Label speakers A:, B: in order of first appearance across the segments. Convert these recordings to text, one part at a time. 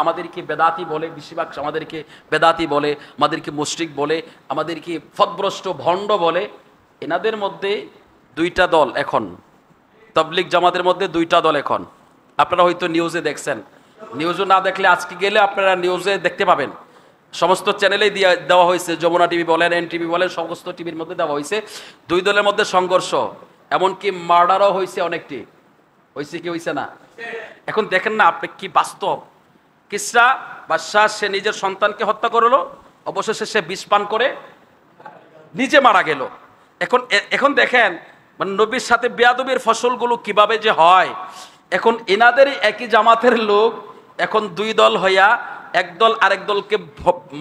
A: আমাদেরকে বেদাতি বলে, বেশিরভাগ আমাদেরকে বেদাতি বলে, আমাদেরকে মুশরিক বলে, আমাদেরকে ফদভ্রষ্ট ভণ্ড বলে। এনাদের মধ্যে দুইটা দল এখন, তাবলীগ জামাতের মধ্যে দুইটা দল এখন। আপনারা হয়তো নিউজে দেখছেন, নিউজও না দেখলে আজকে গেলে আপনারা নিউজে দেখতে পাবেন, সমস্ত চ্যানেলেই দেওয়া হয়েছে, যমুনা টিভি বলেন, NTV বলেন, সমস্ত টিভির মধ্যে দেওয়া হয়েছে। দুই দলের মধ্যে সংঘর্ষ, এমনকি মার্ডারও হয়েছে, অনেকটি হয়েছে কি হয়েছে না। এখন দেখেন না আপনি কি বাস্তব। কিসরা বাদশাহ সে নিজের সন্তানকে হত্যা করলো, অবশেষে সে বিষ পান করে নিজে মারা গেল। এখন দেখেন মানে নবীর সাথে বেয়াদবির ফসলগুলো কিভাবে যে হয়। এখন এনাদেরই একই জামাতের লোক এখন দুই দল হইয়া একদল আরেক দলকে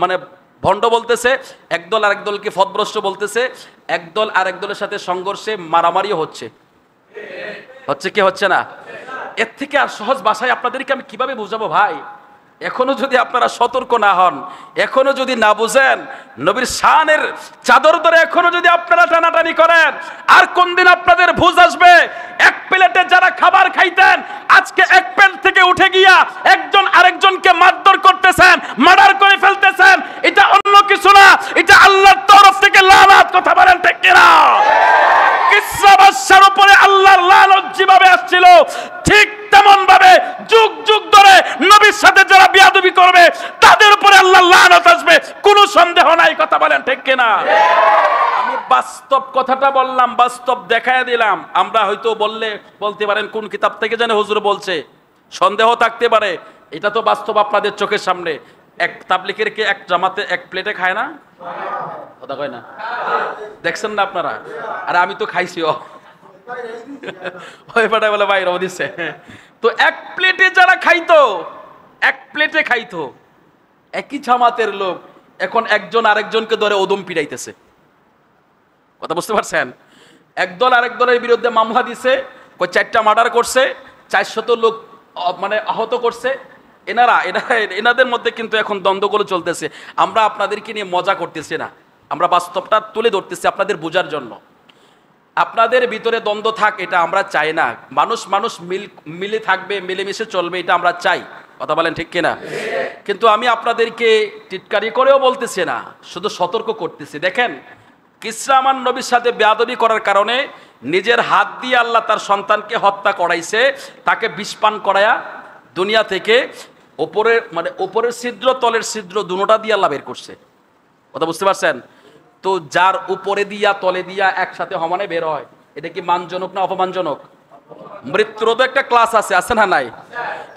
A: মানে ভণ্ড বলতেছে, একদল আরেক দলকে ফদভ্রষ্ট বলতেছে, একদল আরেক দলের সাথে সংঘর্ষে মারামারিও হচ্ছে কি হচ্ছে না। এর থেকে আর সহজ ভাষায় আপনাদেরকে আমি কিভাবে বুঝাবো ভাই। এখনো যদি আপনারা সতর্ক না হন, এখনো যদি না বুঝেন, নবীর শানের চাদর ধরে এখনো যদি আপনারা টানাটানি করেন, আর কোন দিন আপনাদের বুঝ আসবে। এক প্লেটে যারা খাবার খাইতেন, আজকে এক প্লেট থেকে উঠে গিয়া একজন আরেকজনকে মারধর করতেছেন, মার্ডার করে ফেলতেছেন। এটা অন্য কিছু না, এটা আল্লাহর তরফ থেকে লানত। কথা বলেন ঠিক কিনা? কিসরা বাদশার উপরে আল্লাহর লানত যেভাবে আসছিল, ঠিক তেমন ভাবে যুগ যুগ ধরে নবীর সাথে যারা বেয়াদবি করবে তাদের উপরে আল্লাহর লানত আসবে, কোনো সন্দেহ নাই। কথা বলেন ঠিক কিনা? আমি বাস্তব কথাটা বললাম, বাস্তব দেখায় দিলাম। আমরা হয়তো বলতে পারেন কোন কিতাব থেকে জানে হুজুর বলছে, সন্দেহ থাকতে পারে। এটা তো বাস্তব আপনাদের চোখের সামনে। এক তাবলীগের কি এক জামাতে এক প্লেটে খায় না? কথা কয় না? দেখছেন না আপনারা? আর আমি তো খাইছিও। ওই পাটা বলে বাইরে দিচ্ছে। তো এক প্লেটে যারা খাইতো, এক প্লেটে খাইতো একই জামাতের লোক, এখন একজন আরেকজনকে ধরে ওদম পিড়াইতেছে। কথা বুঝতে পারছেন? একদল আরেক দলের বিরুদ্ধে মামলা দিছে, 4টা মার্ডার করছে, 400 লোক মানে আহত করছে। এনাদের মধ্যে কিন্তু এখন দ্বন্দ্বগুলো চলতেছে। আমরা আপনাদেরকে নিয়ে মজা করতেছি না, আমরা বাস্তবটা তুলে ধরতেছি আপনাদের বোঝার জন্য। আপনাদের ভিতরে দ্বন্দ্ব থাক, এটা আমরা চাই না। মানুষ মিলে থাকবে, মিলেমিশে চলবে, এটা আমরা চাই। কথা বলেন ঠিক কিনা? কিন্তু আমি আপনাদেরকে টিটকারি করেও বলতেছি না, শুধু সতর্ক করতেছি। দেখেন, কিসরা আমার নবীর সাথে বেয়াদবি করার কারণে নিজের হাত দিয়ে আল্লাহ তার সন্তানকে হত্যা করাইছে, তাকে বিষ পান করায়া দুনিয়া থেকে উপরের ছিদ্র তলের ছিদ্র দুটোটা দিয়ে আল্লাহ বের করছে। কথা বুঝতে পারছেন? তো যার উপরে দিয়া তলে দিয়া একসাথে সমানে বের হয়, এটা কি মানজনক না অপমানজনক? মৃত্যুরও তো একটা ক্লাস আছে না নাই?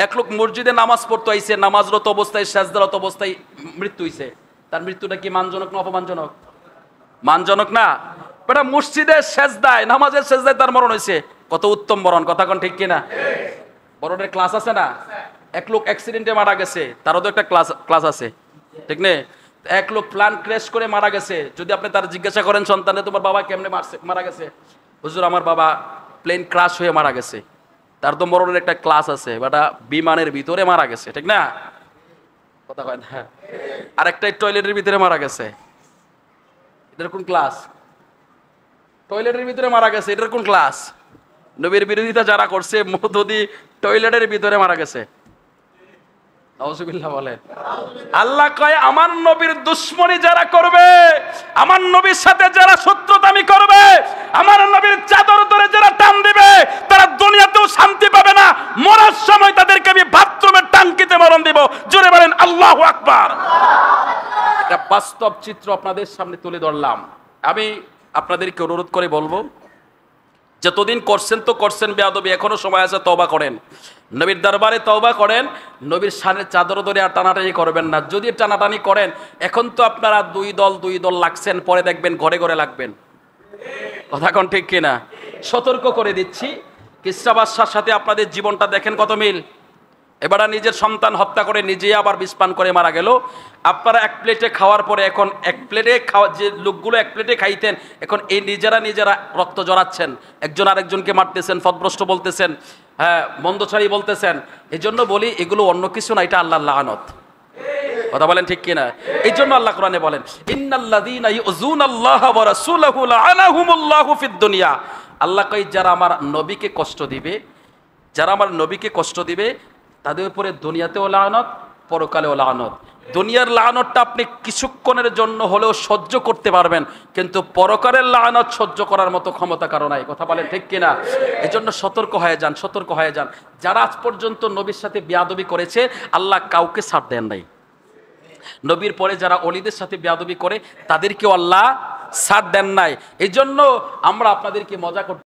A: এক লোক মসজিদে নামাজ পড়তে আইছে, নামাজরত অবস্থায় সেজদারত অবস্থায় মৃত্যু হইছে, তার মৃত্যুটা কি মানজনক না অপমানজনক? মানজনক না। বেটা মসজিদের সেজদায়, নামাজের সেজদায় তার মরণ হয়েছে, কত উত্তম মরণ। কথা কোন ঠিক কিনা? বড়দের ক্লাস আছে না? এক লোক অ্যাক্সিডেন্টে মারা গেছে, তারও তো একটা ক্লাস আছে, ঠিক না? এক লোক প্লেন ক্র্যাশ করে মারা গেছে, যদি আপনি তার জিজ্ঞাসা করেন সন্তানে তোমার বাবা কেমনে মারা গেছে, হুজুর আমার বাবা প্লেন ক্র্যাশ হয়ে মারা গেছে, তার তো মরণের একটা ক্লাস আছে, বেটা বিমানের ভিতরে মারা গেছে, ঠিক না? কথা কয় না? আরেকটা টয়লেটের ভিতরে মারা গেছে, এটার কোন ক্লাস? টয়লেটের ভিতরে মারা গেছে, এটার কোন ক্লাস? নবীর বিরোধিতা যারা করছে মহদুদি টয়লেটের ভিতরে মারা গেছে। নাউজুবিল্লাহ বলেন। আল্লাহ কয় আমার নবীর দুশমনি যারা করবে, আমার নবীর সাথে যারা শত্রুতামি করবে, আমার নবীর চাদর ধরে যারা টান দিবে, তারা দুনিয়াতেও শান্তি পাবে না, মরার সময় তাদেরকে আমি বাথরুমের টাঙ্কিতে মরণ দিব। জোরে বলেন আল্লাহু আকবার। এটা বাস্তব চিত্র আপনাদের সামনে তুলে ধরলাম। আমি আপনাদেরকে অনুরোধ করে বলবো, যতদিন করছেন তো করছেন বেয়াদবি, এখনো সময় আছে, তওবা করেন, নবীর দরবারে তওবা করেন, নবীর শানের চাদর ধরে আর টানাটানি করবেন না। যদি টানাটানি করেন, এখন তো আপনারা দুই দল লাগছেন, পরে দেখবেন ঘরে ঘরে লাগবেন। কথা কোন ঠিক কিনা? সতর্ক করে দিচ্ছি, কিসরা বাদশার সাথে আপনাদের জীবনটা দেখেন কত মিল। এবারে নিজের সন্তান হত্যা করে নিজেই আবার বিষ পান করে মারা গেল। আপনারা এক প্লেটে খাওয়ার পরে এখন এক প্লেটে খাওয়া, যে লোকগুলো এক প্লেটে খাইতেন, এখন এই নিজেরা রক্ত জড়াচ্ছেন, একজন আরেকজনকে মারতেছেন, ফদভ্রষ্ট বলতেছেন, হ্যাঁ মন্দচারী বলতেছেন। এই জন্য বলি এগুলো অন্য কিছু না, এটা আল্লাহর লানত। কথা বলেন ঠিক কিনা? এই জন্য আল্লাহ কোরআনে বলেন ইন্নাল্লাযীনা ইউযুনাল্লাহা ওয়া রাসূলাহু লাআনাহুমুল্লাহু ফিদ দুনিয়া। আল্লাহ কয় যারা আমার নবীকে কষ্ট দিবে, তাদের উপরে দুনিয়াতেও লানত, পরকালেও লানত। দুনিয়ার লানতটা আপনি কিছুক্ষণের জন্য হলেও সহ্য করতে পারবেন, কিন্তু পরকালের লানত সহ্য করার মতো ক্ষমতা কারো নাই। কথা বলেন ঠিক কিনা? এজন্য সতর্ক হয়ে যান, সতর্ক হয়ে যান। যারা আজ পর্যন্ত নবীর সাথে বেয়াদবি করেছে, আল্লাহ কাউকে ছাড় দেন নাই। নবীর পরে যারা অলিদের সাথে বেয়াদবি করে তাদেরকেও আল্লাহ ছাড় দেন নাই। এই জন্য আমরা আপনাদেরকে মজা করতে